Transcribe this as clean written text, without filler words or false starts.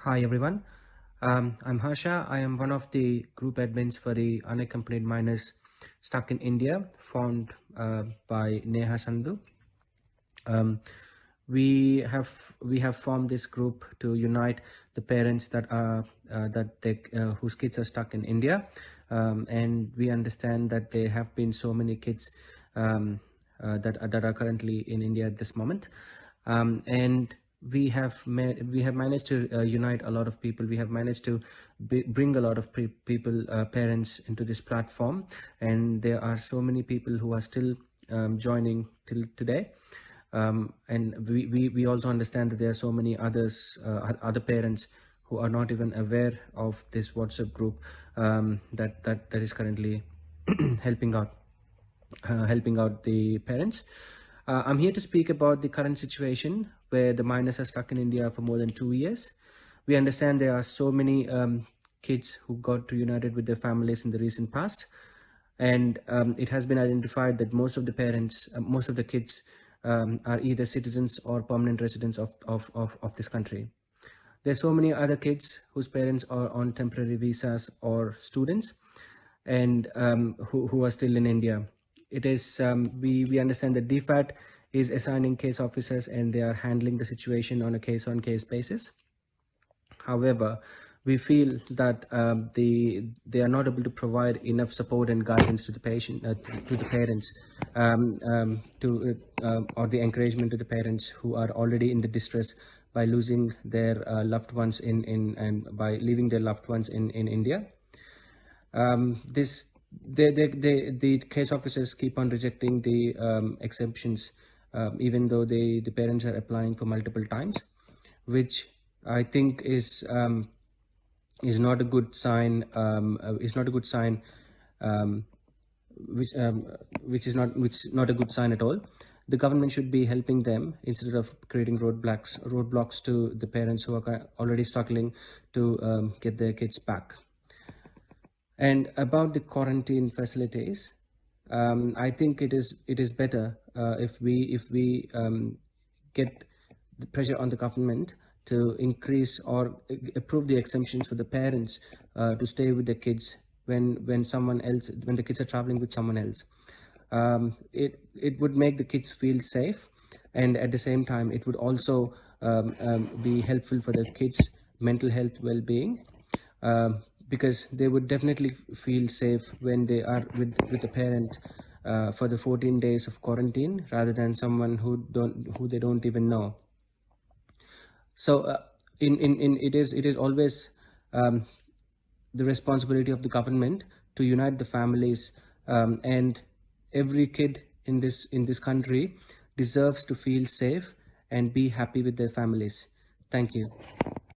Hi everyone, I'm Harsha. I am one of the group admins for the unaccompanied minors stuck in India, formed by Neha Sandhu. Um, we have formed this group to unite the parents that are whose kids are stuck in India, and we understand that there have been so many kids that are currently in India at this moment, and we have managed to unite a lot of people. We have managed to bring a lot of people, parents, into this platform, and there are so many people who are still joining till today. And we also understand that there are so many other parents who are not even aware of this WhatsApp group, that is currently helping out the parents. I'm here to speak about the current situation where the minors are stuck in India for more than 2 years. We understand there are so many kids who got reunited with their families in the recent past, and it has been identified that most of the kids are either citizens or permanent residents of this country. There's so many other kids whose parents are on temporary visas or students, and who are still in India. It is we understand that DFAT is assigning case officers, and they are handling the situation on a case-on-case basis. However, we feel that they are not able to provide enough support and guidance to the patient, to the parents, or the encouragement to the parents who are already in the distress by losing their loved ones in and by leaving their loved ones in India. This the case officers keep on rejecting the exemptions, even though the parents are applying for multiple times, which I think is not a good sign. Is not a good sign. Um, which is not a good sign at all. The government should be helping them instead of creating roadblocks to the parents who are already struggling to get their kids back. And about the quarantine facilities, I think it is better if we get the pressure on the government to increase or approve the exemptions for the parents to stay with the kids when the kids are traveling with someone else. It would make the kids feel safe, and at the same time it would also be helpful for the kids' mental health well-being, because they would definitely feel safe when they are with a parent for the 14 days of quarantine, rather than someone who they don't even know. So in it is always the responsibility of the government to unite the families, and every kid in this country deserves to feel safe and be happy with their families. Thank you.